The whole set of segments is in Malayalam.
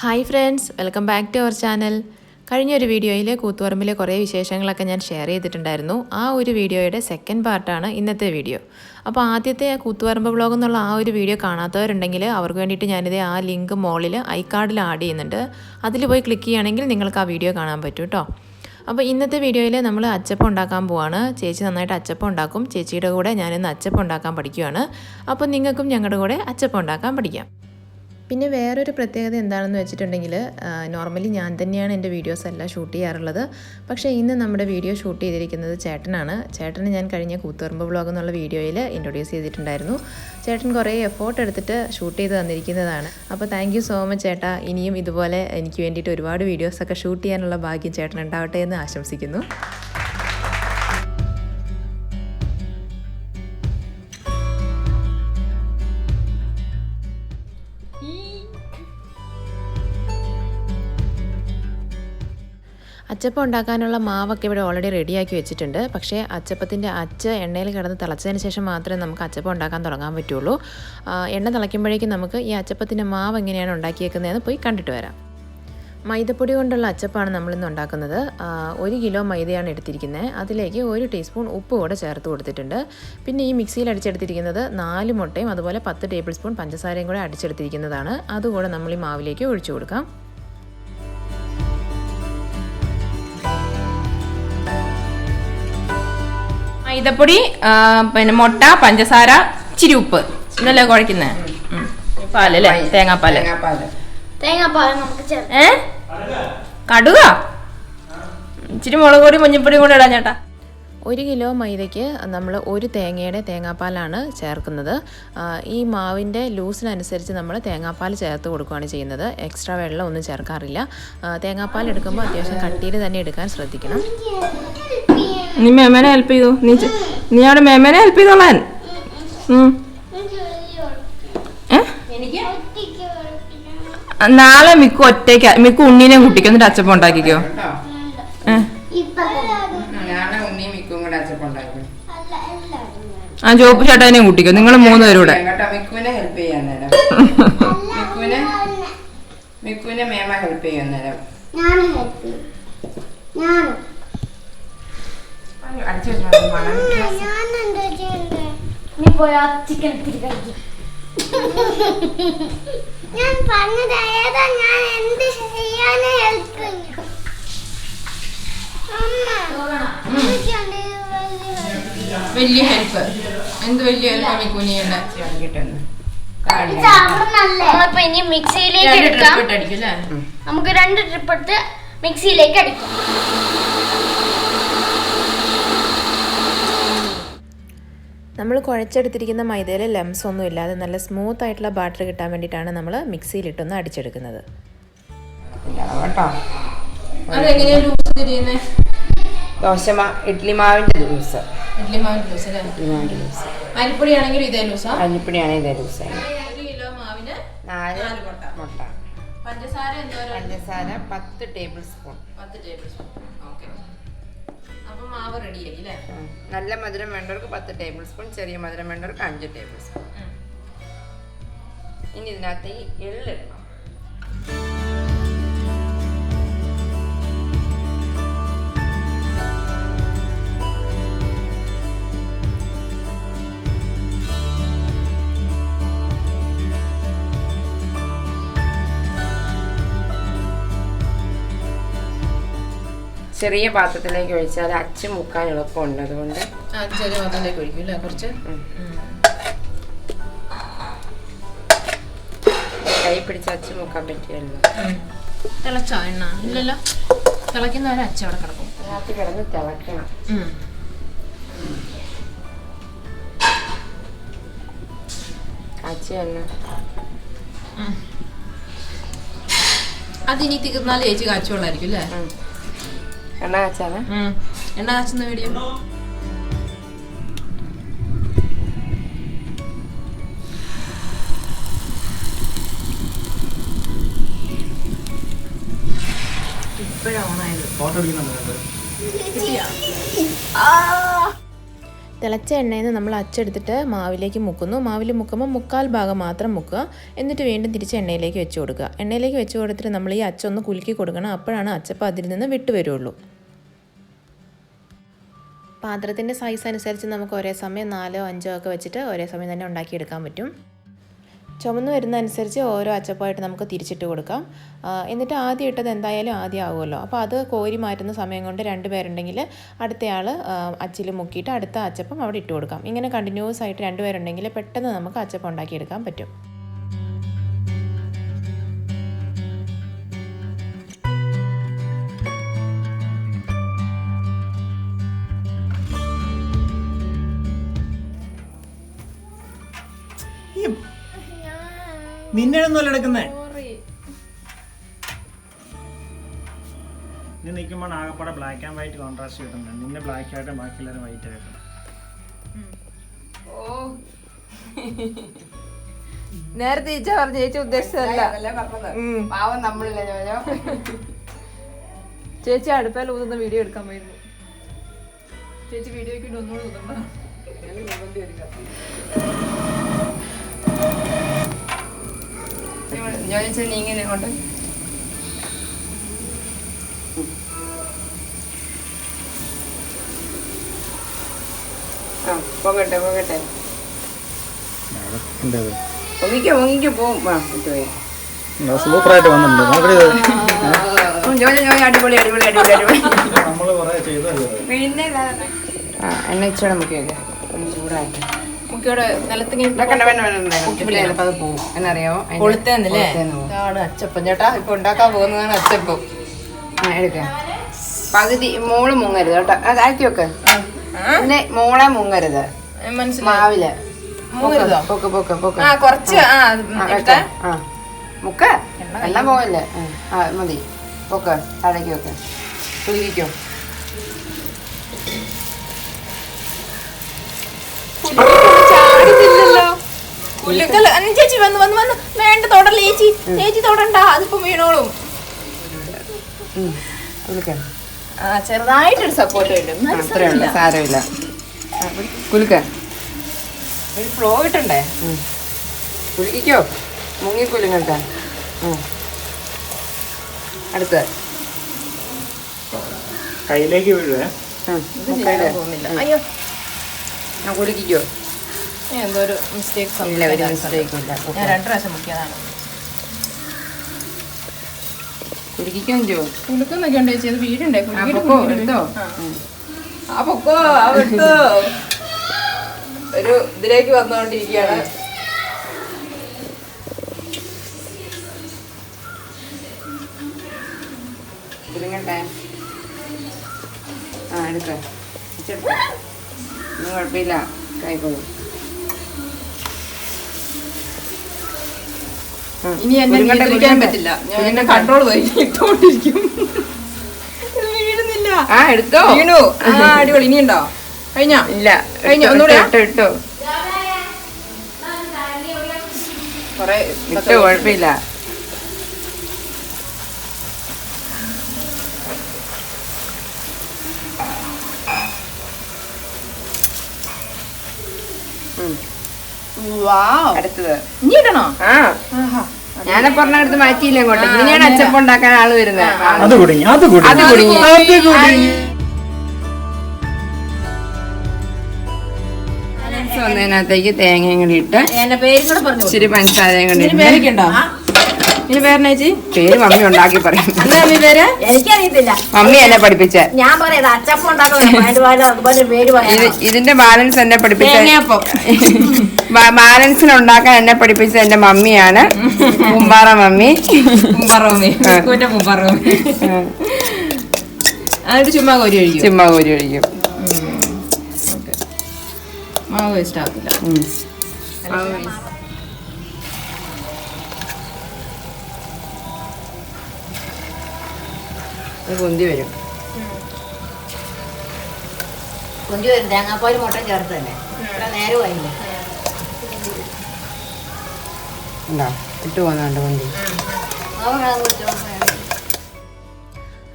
Hi friends, welcome back to our channel. കഴിഞ്ഞ ഒരു വീഡിയോയിൽ കൂത്തുപറമ്പിലെ കുറേ വിശേഷങ്ങളൊക്കെ ഞാൻ ഷെയർ ചെയ്തിട്ടുണ്ടായിരുന്നു. ആ ഒരു വീഡിയോയുടെ സെക്കൻഡ് പാർട്ടാണ് ഇന്നത്തെ വീഡിയോ. അപ്പോൾ ആദ്യത്തെ കൂത്തുപറമ്പ് വ്ളോഗ് എന്നുള്ള ആ ഒരു വീഡിയോ കാണാത്തവരുണ്ടെങ്കിൽ അവർക്ക് വേണ്ടിയിട്ട് ഞാനിത് ആ ലിങ്ക് മോളിൽ ഐകാർഡിൽ ആഡ് ചെയ്യുന്നുണ്ട്. അതിൽ പോയി ക്ലിക്ക് ചെയ്യുകയാണെങ്കിൽ നിങ്ങൾക്ക് ആ വീഡിയോ കാണാൻ പറ്റും കേട്ടോ. അപ്പോൾ ഇന്നത്തെ വീഡിയോയിൽ നമ്മൾ അച്ചപ്പം ഉണ്ടാക്കാൻ പോവാണ്. ചേച്ചി നന്നായിട്ട് അച്ചപ്പം ഉണ്ടാക്കും. ചേച്ചിയുടെ കൂടെ ഞാനിന്ന് അച്ചപ്പം ഉണ്ടാക്കാൻ പഠിക്കുകയാണ്. അപ്പോൾ നിങ്ങൾക്കും ഞങ്ങളുടെ കൂടെ അച്ചപ്പം ഉണ്ടാക്കാൻ പഠിക്കാം. പിന്നെ വേറൊരു പ്രത്യേകത എന്താണെന്ന് വെച്ചിട്ടുണ്ടെങ്കിൽ നോർമലി ഞാൻ തന്നെയാണ് എൻ്റെ വീഡിയോസ് എല്ലാം ഷൂട്ട് ചെയ്യാറുള്ളത്. പക്ഷേ ഇന്ന് നമ്മുടെ വീഡിയോ ഷൂട്ട് ചെയ്തിരിക്കുന്നത് ചേട്ടനാണ്. ചേട്ടന് ഞാൻ കഴിഞ്ഞ കൂത്തുപറമ്പ് വ്ളോഗ് എന്നുള്ള വീഡിയോയിൽ ഇൻട്രൊഡ്യൂസ് ചെയ്തിട്ടുണ്ടായിരുന്നു. ചേട്ടൻ കുറേ എഫോർട്ട് എടുത്തിട്ട് ഷൂട്ട് ചെയ്ത് തന്നിരിക്കുന്നതാണ്. അപ്പോൾ താങ്ക് യു സോ മച്ച് ചേട്ടാ. ഇനിയും ഇതുപോലെ എനിക്ക് വേണ്ടിയിട്ട് ഒരുപാട് വീഡിയോസൊക്കെ ഷൂട്ട് ചെയ്യാനുള്ള ഭാഗ്യം ചേട്ടൻ ഉണ്ടാവട്ടെ എന്ന് ആശംസിക്കുന്നു. അച്ചപ്പം ഉണ്ടാക്കാനുള്ള മാവൊക്കെ ഇവിടെ ഓൾറെഡി റെഡിയാക്കി വെച്ചിട്ടുണ്ട്. പക്ഷേ അച്ചപ്പത്തിൻ്റെ അച്ച് എണ്ണയിൽ കിടന്ന് തിളച്ചതിന് ശേഷം മാത്രമേ നമുക്ക് അച്ചപ്പം ഉണ്ടാക്കാൻ തുടങ്ങാൻ പറ്റുള്ളൂ. എണ്ണ തിളയ്ക്കുമ്പോഴേക്കും നമുക്ക് ഈ അച്ചപ്പത്തിൻ്റെ മാവ് എങ്ങനെയാണ് ഉണ്ടാക്കിയേക്കുന്നതെന്ന് പോയി കണ്ടിട്ട് വരാം. മൈദപ്പൊടി കൊണ്ടുള്ള അച്ചപ്പമാണ് നമ്മളിന്ന് ഉണ്ടാക്കുന്നത്. 1 കിലോ മൈദയാണ് എടുത്തിരിക്കുന്നത്. അതിലേക്ക് 1 ടീസ്പൂൺ ഉപ്പ് കൂടെ ചേർത്ത് കൊടുത്തിട്ടുണ്ട്. പിന്നെ ഈ മിക്സിയിൽ അടിച്ചെടുത്തിരിക്കുന്നത് 4 മുട്ടയും അതുപോലെ 10 ടേബിൾ സ്പൂൺ പഞ്ചസാരയും കൂടെ അടിച്ചെടുത്തിരിക്കുന്നതാണ്. അതുകൂടെ നമ്മൾ ഈ മാവിലേക്ക് ഒഴിച്ചു കൊടുക്കാം. മൈദപ്പൊടി, പിന്നെ മുട്ട, പഞ്ചസാര, ഇച്ചിരി ഉപ്പ് ഇന്നല്ലേ കുഴക്കുന്നത്. പാലല്ലേ? തേങ്ങാപ്പാല്. കടുക, ഇച്ചിരി മുളക് പൊടി, മഞ്ഞൾപ്പൊടി കൂടെ ഇടാം ചേട്ടാ. 1 കിലോ മൈദയ്ക്ക് നമ്മൾ 1 തേങ്ങയുടെ തേങ്ങാപ്പാലാണ് ചേർക്കുന്നത്. ഈ മാവിൻ്റെ ലൂസിനനുസരിച്ച് നമ്മൾ തേങ്ങാപ്പാൽ ചേർത്ത് കൊടുക്കുകയാണ് ചെയ്യുന്നത്. എക്സ്ട്രാ വെള്ളം ഒന്നും ചേർക്കാറില്ല. തേങ്ങാപ്പാൽ എടുക്കുമ്പോൾ അത്യാവശ്യം കട്ടിയിൽ തന്നെ എടുക്കാൻ ശ്രദ്ധിക്കണം. നീ മേമേനെ ഹെൽപ്പ് ചെയ്തു. നീ അവിടെ മേമേനെ ഹെൽപ്പ് ചെയ്തോളാൻ. നാളെ മിക്കു ഉണ്ണീനെ കുട്ടിക്കോ, എന്നിട്ട് അച്ചപ്പം ഉണ്ടാക്കിക്കോ. ആ ജോപ്പ് ചേട്ടാനെയും കൂട്ടിക്കോ. നിങ്ങൾ 3 പേരൂടെ. വലിയ ഹെൽപ്പ്. എന്ത് വലിയ ഹെൽപ്പ് മിക്കുനിയുണ്ട്. ഇനി മിക്സിയിലേക്ക് എടുക്കാം. നമുക്ക് 2 ട്രിപ്പ് എടുത്ത് മിക്സിയിലേക്ക് അടിക്കാം. നമ്മൾ കുഴച്ചെടുത്തിരിക്കുന്ന മൈദയിൽ ലംസ് ഒന്നും ഇല്ലാതെ നല്ല സ്മൂത്ത് ആയിട്ടുള്ള ബാറ്റർ കിട്ടാൻ വേണ്ടിയിട്ടാണ് നമ്മൾ മിക്സിയിലിട്ടൊന്ന് അടിച്ചെടുക്കുന്നത്. ഇഡ്ലി മാവിന്റെ ലൂസ്. അരിപ്പൊടിയാണെങ്കിൽ ഇതേ ലൂസാ. 1 കിലോ മാവിന് 4 മുട്ട. പഞ്ചസാര 10 ടേബിൾ സ്പൂൺ. അപ്പോൾ മാവ് റെഡിയായി അല്ലേ? നല്ല മധുരം വേണ്ടവർക്ക് 10 ടേബിൾ സ്പൂൺ, ചെറിയ മധുരം വേണ്ടവർക്ക് 5 ടേബിൾ സ്പൂൺ. ഇനി ഇതിനകത്ത് ഈ എള്ളിടണം. ചെറിയ പാത്രത്തിലേക്ക് ഒഴിച്ചാൽ അച്ച് മുക്കാൻ എളുപ്പമുണ്ട്. അതുകൊണ്ട് ചെറിയ പാത്രത്തിലേക്ക് ഒഴിക്കും അല്ലേ? കുറച്ച് കൈ പിടിച്ച് അച്ച് മുക്കാൻ പറ്റിയല്ലോ. തിളച്ചോ എണ്ണ? ഇല്ലല്ലോ. തിളയ്ക്കുന്നവരെ അച്ച അവിടെ കിടക്കും. അതിനകത്ത് കിടന്ന് തിളക്കണം. അച്ച എണ്ണ അതിനി തീർന്നാലും ചേച്ചി കാച്ചുകൊള്ളായിരിക്കും അല്ലേ? എണ്ണ കാച്ചാണ്. എണ്ണ കാച്ചുന്ന വീഡിയോ ഇപ്പോഴാണ്. തിളച്ച എണ്ണയിൽ നിന്ന് നമ്മൾ അച്ചെടുത്തിട്ട് മാവിലേക്ക് മുക്കുന്നു. മാവിൽ മുക്കുമ്പോൾ 1/4 ഭാഗം മാത്രം മുക്കുക. എന്നിട്ട് വീണ്ടും തിരിച്ച് എണ്ണയിലേക്ക് വെച്ച് കൊടുക്കുക. എണ്ണയിലേക്ക് വെച്ച് കൊടുത്തിട്ട് നമ്മൾ ഈ അച്ചൊന്ന് കുലുക്കി കൊടുക്കണം. അപ്പോഴാണ് അച്ചപ്പം അതിൽ നിന്ന് വിട്ട് വരുള്ളൂ. പാത്രത്തിൻ്റെ സൈസ് അനുസരിച്ച് നമുക്ക് ഒരേ സമയം 4 or 5 ഒക്കെ വെച്ചിട്ട് ഒരേ സമയം തന്നെ ഉണ്ടാക്കിയെടുക്കാൻ പറ്റും. ചുമന്ന് വരുന്ന അനുസരിച്ച് ഓരോ അച്ചപ്പമായിട്ട് നമുക്ക് തിരിച്ചിട്ട് കൊടുക്കാം. എന്നിട്ട് ആദ്യം ഇട്ടത് എന്തായാലും ആദ്യം ആവുമല്ലോ. അപ്പോൾ അത് കോരി മാറ്റുന്ന സമയം കൊണ്ട് 2 പേരുണ്ടെങ്കിൽ അടുത്തയാൾ അച്ചിൽ മുക്കിയിട്ട് അടുത്ത അച്ചപ്പം അവിടെ ഇട്ട് കൊടുക്കാം. ഇങ്ങനെ കണ്ടിന്യൂസ് ആയിട്ട് 2 പേരുണ്ടെങ്കിൽ പെട്ടെന്ന് നമുക്ക് അച്ചപ്പം ഉണ്ടാക്കിയെടുക്കാൻ പറ്റും. നിന്നെയൊന്നുമല്ല എടുക്കുന്നേ. നീ നിൽക്കുമ്പോൾ ആകപ്പാടെ ബ്ലാക്ക് ആൻഡ് വൈറ്റ് കോൺട്രാസ്റ്റ് കിട്ടുന്നത്. നിന്നെ ബ്ലാക്ക് ആയിട്ടും ബാക്കി എല്ലാവരും വൈറ്റ് ആയിട്ടും. നേരത്തെ ചേച്ചി പറഞ്ഞു, ചേച്ചി ഉദ്ദേശിച്ചതല്ല. പാവം നമ്മളില്ല ചോദിച്ചോ. ചേച്ചി അടുപ്പേൽ ഊതുന്ന വീഡിയോ എടുക്കാൻ പോയിരുന്നു. ചേച്ചി വീഡിയോയ്ക്ക് ഒന്നുകൂടി ഊതണ്ട. ജോലിച്ച് നീ ഇങ്ങനെ കൊണ്ട് പോകട്ടെ പോകട്ടെ പൊങ്ങിക്കോ പോവും. സൂപ്പറായിട്ട് വന്നിട്ടുണ്ട്. അടിപൊളി അടിപൊളി അടിപൊളി അടിപൊളി. പിന്നെ എണ്ണ ഇച്ചോടെ മുക്കിയൊക്കെ ചൂടായിട്ട് മുക്കിയോടെ നിലത്തിങ്ങനെ അത് പോവും. എന്നറിയാമോ? കൊളുത്തേന്നല്ലേ അച്ചപ്പം. ചേട്ടാ ഇപ്പൊ ഉണ്ടാക്കാൻ പോകുന്നതാണ് അച്ചപ്പം. എടുക്കാം. പകുതി മോള് മുങ്ങരുത് കേട്ടോ. അത് ആക്കി വെക്ക്. പിന്നെ മോളെ മുങ്ങരുത്. മാവില് പൊക്ക് പൊക്ക് പൊക്ക് കുറച്ച് മുക്ക എല്ലാം പോകല്ലേ. മതി. പൊക്ക് താഴേക്ക് വെക്ക്. കുലുക്കിക്കോ. ചേച്ചി വന്ന് വന്ന് വന്ന് വേണ്ട തൊടല്ലേ ചേച്ചി. ചേച്ചി തൊടണ്ട, അതിപ്പോ വീണോളും. ചെറുതായിട്ടൊരു സപ്പോർട്ട് ഉണ്ട്. സാരമില്ല. കുലുക്ക ഒരു ഫ്ലോ ഇട്ടണ്ടേ. കുലുക്കിക്കോ. മുങ്ങിക്കുലുങ്ങട്ട. അടുത്ത കയ്യിലേക്ക് വീഴുവേ. അയ്യോ കുലുക്കിക്കോ. എന്തോ ഒരു മിസ്റ്റേക്ക് ഇല്ല. ഒരു മിസ്റ്റേക്കും ഇല്ല. ഞാൻ 2 പ്രാവശ്യം മുക്കിയതാണ്. കുലുക്കിക്കോ. കുലുക്കുന്നൊക്കെ ഉണ്ട് ചേച്ചി. അത് വീടുണ്ടേ. എടുത്തോ. ആ പൊക്കോ. ആ എടുത്തോ. ഒരു ഇതിലേക്ക് വന്നുകൊണ്ടിരിക്കുകയാണ്. കുലുങ്ങട്ടെ. എടുക്ക. ഒന്നും കുഴപ്പമില്ല. കായിക്കോളൂ. ഇനി എന്നെ നിയന്ത്രിക്കാൻ പറ്റില്ല. ഞാൻ എന്നെ കൺട്രോൾ ഇട്ടോണ്ടിരിക്കും. വീഴുന്നില്ല. എടുത്തോ. വീണു. അടിപൊളി. ഇനിയുണ്ടോ? കഴിഞ്ഞോ? ഇല്ല. കഴിഞ്ഞോ? ഒന്നുകൂടെ ഇട്ടോ. കൊറേ ഇട്ടോ. കുഴപ്പമില്ല. അടുത്തത് ഇനി ഇടണോ? ഞാനെ പറഞ്ഞടുത്ത് മാറ്റിയില്ല ഇങ്ങോട്ട്. ഇങ്ങനെയാണ് അച്ചപ്പം ഉണ്ടാക്കാൻ ആള് വരുന്നത്. അത് കുടുങ്ങി വന്നതിനകത്തേക്ക് തേങ്ങയും കൂടി ഇട്ട് ഇച്ചിരി പഞ്ചസാരയും കൂടി ഇട്ട്. ഇനി പേര് പേര് മമ്മി ഉണ്ടാക്കി പറയും. എനിക്കറിയത്തില്ല. മമ്മി എന്നെ പഠിപ്പിച്ച. ഞാൻ പറയാം അച്ചപ്പം ഇതിന്റെ ബാലൻസ് എന്നെ പഠിപ്പിച്ച. ബാലൻസിന് ഉണ്ടാക്കാൻ എന്നെ പഠിപ്പിച്ചത് എന്റെ മമ്മിയാണ്. കുമ്പാറ മമ്മി. ചുമ്മാ കോരി ഒഴിക്കും. മാവ് വേസ്റ്റ് ആക്കില്ല. പൊന്തി വരും. തേങ്ങാപ്പാലും മുട്ട ചേർത്ത് തന്നെ നേരമായില്ല. ഇട്ട് പോകുന്നുണ്ട് പൊന്തി.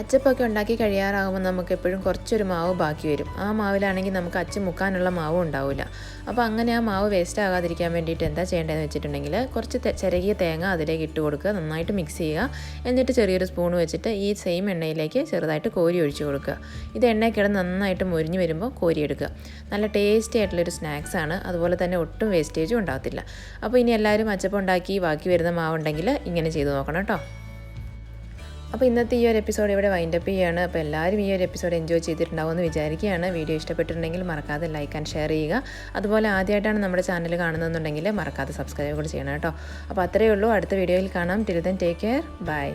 അച്ചപ്പൊക്കെ ഉണ്ടാക്കി കഴിയാറാകുമ്പോൾ നമുക്ക് എപ്പോഴും കുറച്ചൊരു മാവ് ബാക്കി വരും. ആ മാവിലാണെങ്കിൽ നമുക്ക് അച്ച് മുക്കാനുള്ള മാവും ഉണ്ടാവില്ല. അപ്പോൾ അങ്ങനെ ആ മാവ് വേസ്റ്റ് ആകാതിരിക്കാൻ വേണ്ടിയിട്ട് എന്താ ചെയ്യേണ്ടതെന്ന് വെച്ചിട്ടുണ്ടെങ്കിൽ കുറച്ച് ചിരകിയ തേങ്ങ അതിലേക്ക് ഇട്ട് കൊടുക്കുക, നന്നായിട്ട് മിക്സ് ചെയ്യുക. എന്നിട്ട് ചെറിയൊരു സ്പൂൺ വെച്ചിട്ട് ഈ സെയിം എണ്ണയിലേക്ക് ചെറുതായിട്ട് കോരി ഒഴിച്ച് കൊടുക്കുക. ഇത് എണ്ണയിൽ കിടന്ന് നന്നായിട്ട് മൊരിഞ്ഞ് വരുമ്പോൾ കോരിയെടുക്കുക. നല്ല ടേസ്റ്റി ആയിട്ടുള്ളൊരു സ്നാക്സാണ്. അതുപോലെ തന്നെ ഒട്ടും വേസ്റ്റേജും ഉണ്ടാകത്തില്ല. അപ്പോൾ ഇനി എല്ലാവരും അച്ചപ്പം ഉണ്ടാക്കി ബാക്കി വരുന്ന മാവുണ്ടെങ്കിൽ ഇങ്ങനെ ചെയ്ത് നോക്കണം കേട്ടോ. അപ്പോൾ ഇന്നത്തെ ഈ ഒരു എപ്പിസോഡ് ഇവിടെ വൈൻഡപ്പ് ചെയ്യുകയാണ്. അപ്പോൾ എല്ലാവരും ഈ ഒരു എപ്പിസോഡ് എൻജോയ് ചെയ്തിട്ടുണ്ടാവുമെന്ന് വിചാരിക്കുകയാണ്. വീഡിയോ ഇഷ്ടപ്പെട്ടിട്ടുണ്ടെങ്കിൽ മറക്കാതെ ലൈക്ക് ആൻഡ് ഷെയർ ചെയ്യുക. അതുപോലെ ആദ്യമായിട്ടാണ് നമ്മുടെ ചാനൽ കാണുന്നതെന്നുണ്ടെങ്കിൽ മറക്കാതെ സബ്സ്ക്രൈബ് കൂടി ചെയ്യണം കേട്ടോ. അപ്പോൾ അത്രയേ ഉള്ളൂ. അടുത്ത വീഡിയോയിൽ കാണാം. Till then take care. By.